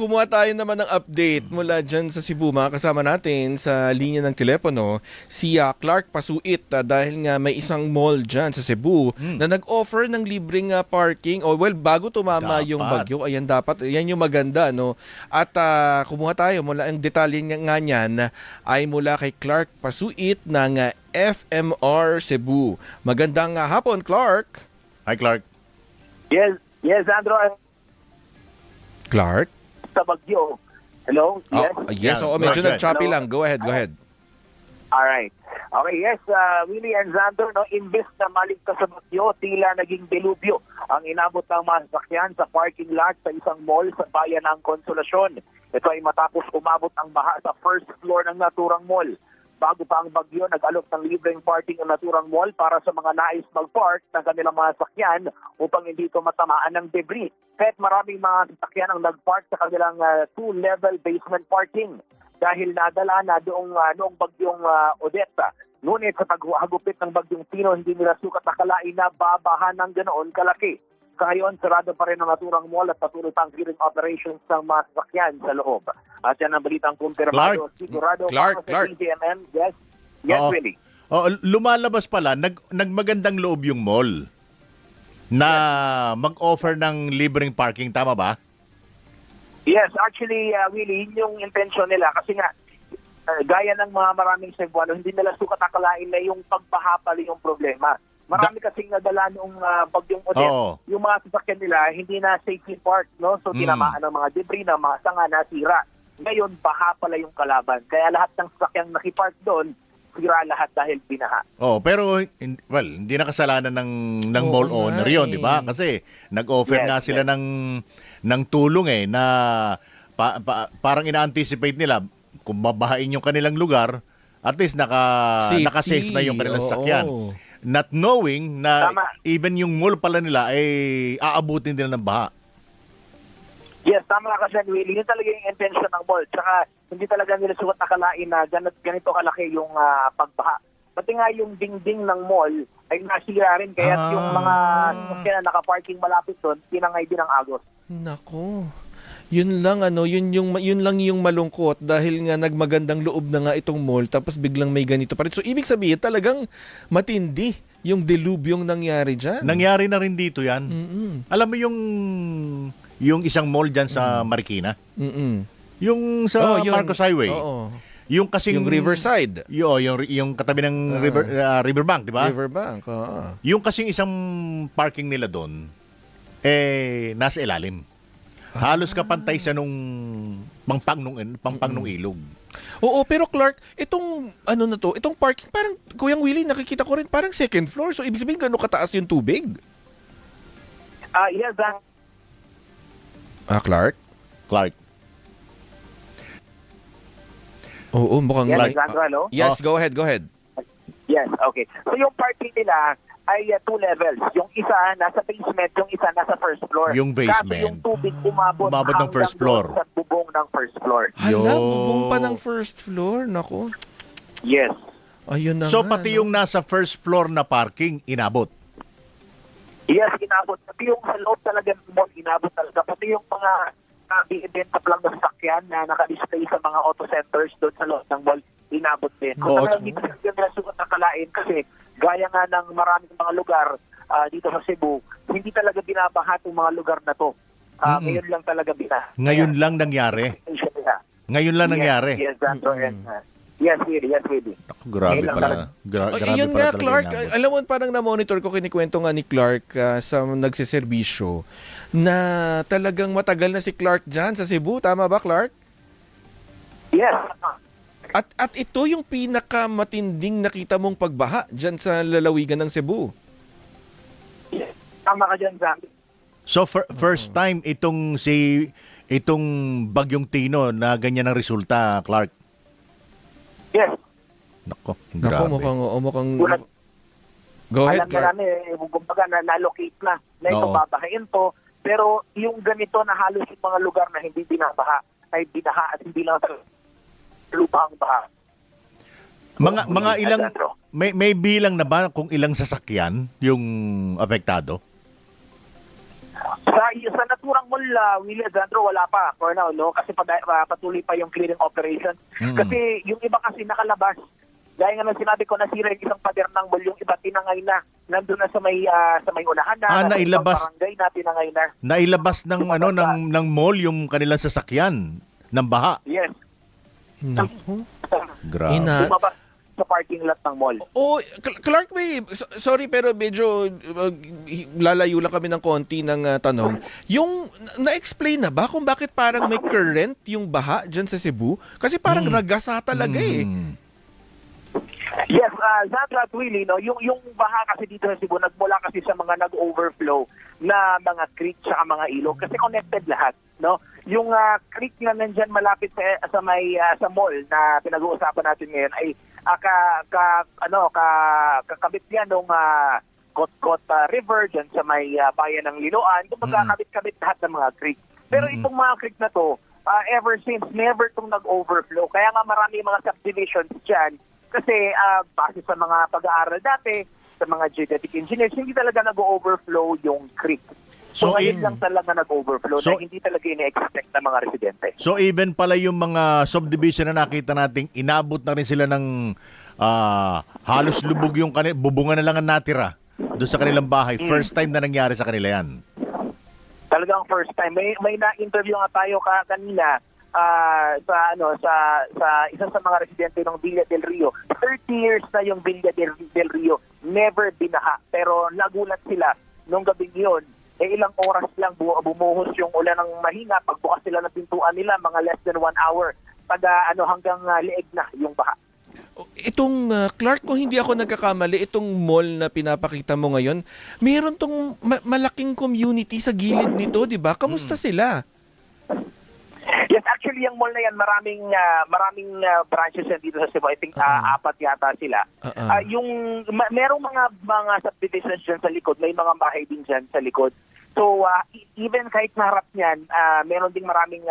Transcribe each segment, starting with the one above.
Kumuha tayo naman ng update mula dyan sa Cebu. Kasama natin sa linya ng telepono si Clark Pasuit dahil nga may isang mall dyan sa Cebu na nag-offer ng libreng parking. Bago tumama yung bagyo, ayan dapat, yan yung maganda, no? At kumuha tayo mula, ang detalye nga niyan ay mula kay Clark Pasuit ng FMR Cebu. Magandang hapon, Clark. Hi, Clark. Yes, Andrew. Clark? Sa Bagyo. Hello? Yes? Yes, medyo nag-choppy lang. Go ahead. Alright. Okay, yes, Willie and Xander, no, imbes na maligtas sa Bagyo, tila naging delubyo ang inabot ng mga sasakyan sa parking lot sa isang mall sa bayan ng Consolacion. Ito ay matapos umabot ang baha sa first floor ng naturang mall. Bago pa ang bagyo, nag-alok ng libreng parking ang naturang mall para sa mga nais mag-park ng kanilang mga sasakyan upang hindi ito matamaan ng debris. Kahit maraming mga sasakyan ang nag-park sa kanilang two-level basement parking dahil nadala na noong bagyong Odette. Ngunit sa paghagupit ng bagyong Tino, hindi nila sukat akalain na babahan ng ganoon kalaki. Sa ngayon, sarado pa rin ang naturang mall at patuloy pang clearing operations ng mga sasakyan sa loob. At yan ang balitang kumpirmado. Sigurado Clark. TGMM. Yes, Willie. Lumalabas pala, nagmagandang loob yung mall na mag-offer ng libreng parking, tama ba? Yes, actually, Willie, yun yung intention nila. Kasi nga, gaya ng mga maraming Cebuano, hindi nila sukat akalain na yung pagbaha pala yung problema. Marami kasing nadala noong bagyong Odette. Yung mga sasakyan nila, hindi na safely parked, no? So, tinamaan ng mga debris, ng mga sanga, nasira. Ngayon, baha pala yung kalaban. Kaya lahat ng sasakyang nakipark doon, sira lahat dahil binaha. Pero, hindi na kasalanan ng mall owner yun, di ba? Kasi, nag-offer nga sila ng tulong na parang ina-anticipate nila, kung mabahain yung kanilang lugar, at least naka-safe na yung kanilang sasakyan. Not knowing na even yung mall pala nila ay aabutin din ng baha. Yes, tama ka kasi, Willie. Yun talaga yung intention ng mall. Tsaka hindi talaga nila sukat nakalain na ganito kalaki yung pagbaha. Pati nga yung dingding ng mall ay nasira rin. Kaya yung mga sasakyan na nakaparking malapit doon, tinangay din ang agos. Nako. Yun lang yun lang yung malungkot dahil nga nagmagandang loob na nga itong mall tapos biglang may ganito pa rin. So ibig sabihin talagang matindi yung delubyong nangyari diyan. Nangyari na rin dito 'yan. Alam mo yung isang mall diyan sa Marikina? Yung sa Marcos Highway. Yung kasing yung Riverside. Yung katabi ng Riverbank, di ba? Riverbank. Yung kasing isang parking nila doon nasa ilalim. Halos kapantay sa nung pangpang nung ilog. Oo, pero Clark, itong parking, parang, Kuyang Willie, nakikita ko rin, parang second floor. So, ibig sabihin, gano'ng kataas yung tubig? Yes, Clark? Oo, mukhang... Yes, hello? Yes, go ahead. Yes, okay. So, yung parking nila ay two levels. Yung isa nasa basement, yung isa nasa first floor. Yung basement. Kaso yung tubig umabot ng first floor. Sa bubong ng first floor. Hala, bubong pa ng first floor. Nako. Yes. Ayun na so, pati yung nasa first floor na parking, inabot? Yes, inabot. Pati yung sa loob talaga ng mall, inabot talaga. Pati yung mga i-event lang na sasakyan na naka-display sa mga auto centers doon sa loob ng mall, inabot din. Kung talagang hindi ko nila sukat nakalain kasi gaya nga ng maraming mga lugar dito sa Cebu, hindi talaga binabaha itong mga lugar na to. Ngayon lang talaga binaha. Ngayon lang nangyari? Ngayon lang nangyari? Yes, yes, really. Grabe pala. Yun nga, Clark. Alam mo, parang na-monitor ko, kinikwento nga ni Clark sa nagsiservisyo na talagang matagal na si Clark dyan sa Cebu. Tama ba, Clark? Yes. At ito yung pinakamatinding nakita mong pagbaha dyan sa lalawigan ng Cebu. Tama ka dyan, Zach. So first time itong bagyong Tino na ganyan ang resulta, Clark? Yes. Nako, grabe. Mukhang Go ahead, Clark. Alam na kumbaga na-locate na ito babahain to. Pero yung ganito na halos yung mga lugar na hindi binabaha ay binaha at hindi lang lupang baha. Mga ilang may bilang na ba kung ilang sasakyan yung apektado? Sa naturang mall, Willie Alexandro, wala pa for now, no? Kasi patuloy pa yung clearing operation. Kasi yung iba kasi nakalabas. Gaya nga nang sinabi ko, nasira yung isang pader ng mall, yung iba tinangay na. Nandun na sa may unahan na. Nailabas. Barangay na, tinangay na. Nailabas ng mall yung kanilang sasakyan ng baha. Yes. Naku. Grabe. Lumabas sa parking lot ng mall. Oh, Clark, sorry pero medyo lalayo lang kami ng konti ng tanong. Yung na-explain na ba kung bakit parang may current yung baha dyan sa Cebu? Kasi parang ragasa talaga eh. Yes, Zandra at Willie, no, yung baha kasi dito sa Cebu nagmula kasi sa mga nag-overflow na mga creek at mga ilog kasi connected lahat, no? Yung creek na nandiyan malapit sa mall na pinag-uusapan natin ngayon ay kakabit yan ng Kotkot River dyan sa may bayan ng Liloan. Doon magkakabit-kabit lahat ng mga creek. Pero itong mga creek na to, ever since, never itong nag-overflow. Kaya nga marami mga subdivisions dyan. Kasi base sa mga pag-aaral dati, sa mga geodetic engineers, hindi talaga nag-overflow yung creek. So ngayon lang talaga nag-overflow na hindi talaga ina-expect ng mga residente. So even pala yung mga subdivision na nakita nating inabot na rin sila ng halos lubog yung bubungan na lang ang natira doon sa kanilang bahay. First time na nangyari sa kanila yan. Talagang first time. May na-interview nga tayo kanina sa isa sa mga residente ng Villa del Rio. 30 years na yung Villa del Rio, never binaha. Pero nagulat sila nung gabing yun, ilang oras lang bumuhos yung ulan ng mahina. Pagbukas sila ng pintuan nila, mga less than 1 hour. Hanggang leeg na yung baha. Itong Clark, kung hindi ako nagkakamali, itong mall na pinapakita mo ngayon, mayroon tong malaking community sa gilid nito, di ba? Kamusta sila? Yes, actually yung mall na yan maraming branches yan dito sa Cebu. I think 4 yata sila. Merong mga subdivisions dyan sa likod, may mga bahay din dyan sa likod. So even kahit sa harap niyan, meron ding maraming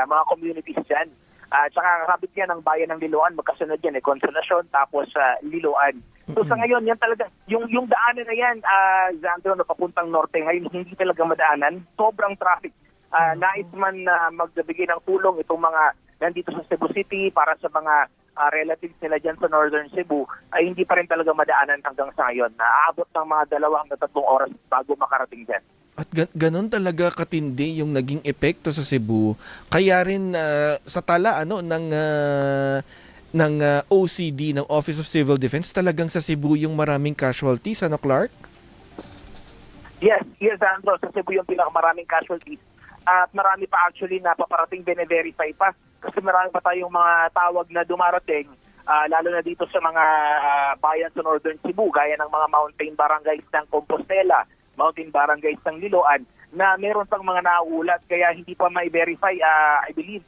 mga communities dyan. Tsaka kakabit yan ng bayan ng Liloan, magkasunod yan Consolacion tapos Liloan. So sa ngayon, yan talaga, yung daanan na yan, Zandro, na papuntang norte, ngayon hindi talaga madaanan, sobrang traffic. Nais man magbigay ng tulong itong mga nandito sa Cebu City para sa mga relatives nila dyan sa Northern Cebu, ay hindi pa rin talaga madaanan hanggang sa ngayon. Naaabot ng mga 2 hanggang 3 oras bago makarating dyan. At ganun talaga katindi yung naging epekto sa Cebu. Kaya rin sa tala ng OCD, ng Office of Civil Defense, talagang sa Cebu yung maraming casualties, Clark? Yes, Andro, sa Cebu yung pinakamaraming casualties. At marami pa actually na paparating, bine-verify pa. Kasi marami pa tayong mga tawag na dumarating, lalo na dito sa mga bayan sa Northern Cebu, gaya ng mga mountain barangays ng Compostela, mountain barangays ng Liloan, na meron pang mga nauulat, kaya hindi pa ma-verify. I believe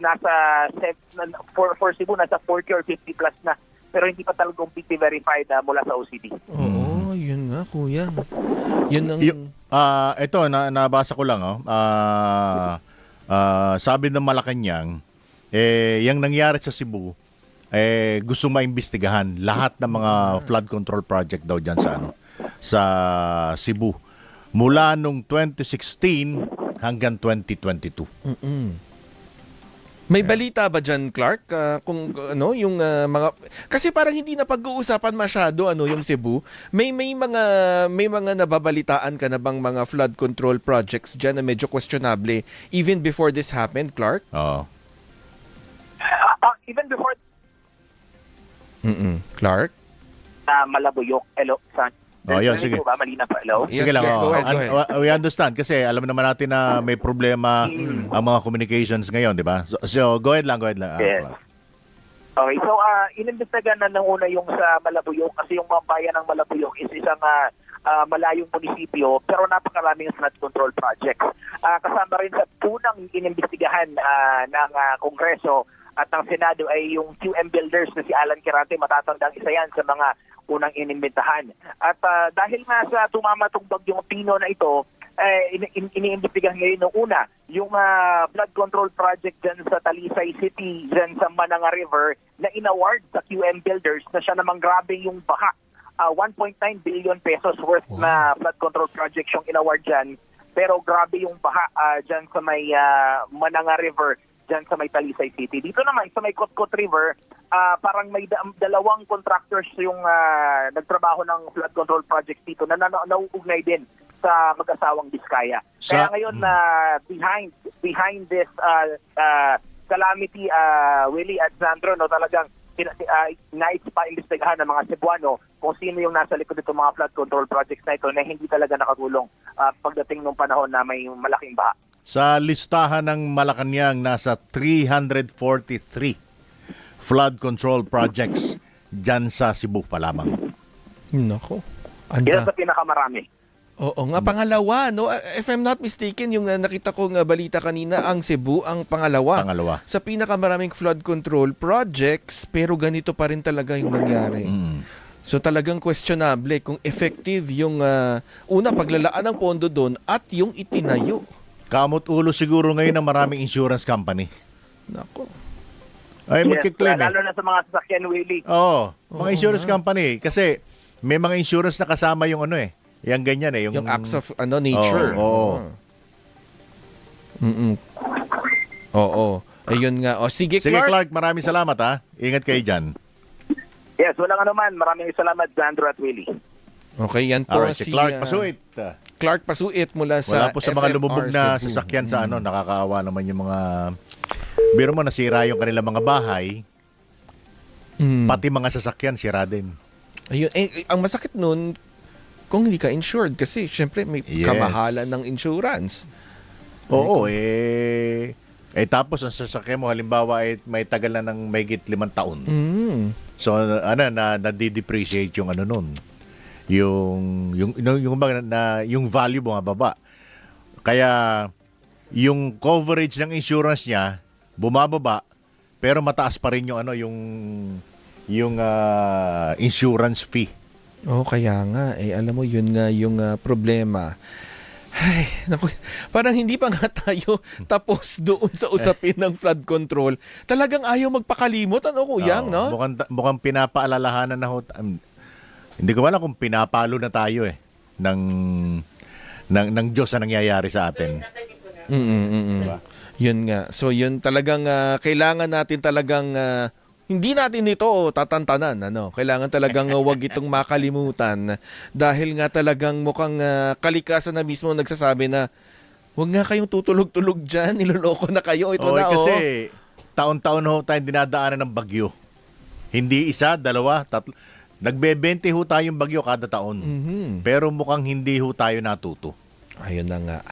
for Cebu, nasa 40 or 50 plus na. Pero hindi pa talagang completely verified mula sa OCD. Oo, yun nga, kuya. Yun ang... Ito, nabasa ko lang. Sabi ng Malacanang, yung nangyari sa Cebu, gusto maimbestigahan lahat ng mga flood control project daw dyan sa Cebu. Mula nung 2016 hanggang 2022. May balita ba dyan, Clark? Kung yung mga kasi parang hindi na pag-uusapan masyado yung Cebu. May mga nababalitaan ka na bang mga flood control projects diyan na medyo questionable even before this happened, Clark? Oo. Even before Clark? Malabuyok, hello, San. Yun, sige. Malina pa, hello? Yes, Sige lang. go ahead. We understand kasi alam naman natin na may problema ang mga communications ngayon, di ba? So go ahead lang. Yes. Okay, so inimbestigahan na ng una yung sa Malabuyok kasi yung mga bayan ng Malabuyok is isang malayong munisipyo pero napakaraming flood control projects. Kasama rin sa unang inimbestigahan ng Kongreso at ng Senado ay yung QM Builders na si Alan Quirante, matatandang isa yan sa mga unang inimbentahan. At dahil nga sa tumamatong bagyong Pino na ito, iniimbestigahan ngayon ng una yung flood control project dyan sa Talisay City, dyan sa Mananga River, na inaward sa QM Builders na siya namang grabe yung baha. 1.9 billion pesos worth na flood control project yung inaward dyan. pero grabe yung baha dyan sa may Mananga River, dyan sa may Talisay City. Dito naman sa may Kotkot River, parang may dalawang contractors yung nagtrabaho ng flood control project dito na nauugnay din sa mag-asawang Biskaya. Kaya ngayon behind this calamity, Willie at Sandro, no, talagang nais pa imbestigahan ng mga Cebuano kung sino yung nasa likod nito mga flood control projects na ito na hindi talaga nakatulong pagdating ng panahon na may malaking baha. Sa listahan ng Malacanang, nasa 343 flood control projects dyan sa Cebu pa lamang. Nako. Yan sa pinakamarami. Oo nga, pangalawa, no? If I'm not mistaken, yung nakita kong balita kanina, ang Cebu ang pangalawa. Sa pinakamaraming flood control projects, pero ganito pa rin talaga yung nangyari. So talagang questionable kung effective yung una, paglalaan ng pondo doon at yung itinayo. Kamot ulo siguro ngayon ng maraming insurance company. Nako. Ay, magkiklaim lalo na sa mga sasakyan, Willie. Oo, mga insurance company. Kasi may mga insurance na kasama yung ano Yang ganyan yung acts of nature. Oo. Oo. Ayun nga. O sige, Clark, maraming salamat ha. Ingat kayo dyan. Yes, walang anuman. Maraming salamat, Sandro at Willie. Okay, yan po si Clark Pasuit. Clark Pasuit mula sa wala po sa mga lumubog na Cebu. sasakyan sa nakakaawa naman yung mga biro mo nasira yung kanilang mga bahay. Pati mga sasakyan sira din. Ayun, ang masakit nun kung hindi ka insured kasi syempre may kamahalan ng insurance. Oo, tapos ang sasakyan mo halimbawa may tagal na ng mahigit 5 taon. So na-depreciate yung nun. Yung value bumababa. Kaya yung coverage ng insurance niya bumababa pero mataas pa rin yung yung insurance fee. Kaya nga alam mo yun nga yung problema. Ay, naku, parang hindi pa nga tayo tapos doon sa usapin ng flood control. Talagang ayaw magpakalimot, Kuyang, no? Mukhang pinapaalalahanan na hindi ko alam kung pinapalo na tayo ng Diyos na nangyayari sa atin. Diba? Yun nga. So yun talagang kailangan natin talagang hindi natin ito tatantanan. Kailangan talagang wag itong makalimutan dahil nga talagang mukhang kalikasan na mismo nagsasabi na wag nga kayong tutulog-tulog dyan, niloloko na kayo. Ito kasi taon-taon tayong dinadaanan ng bagyo. Hindi isa, dalawa, tatlo. Nagbe-20 tayong bagyo kada taon. Pero mukhang hindi tayo natuto. Ayun na nga.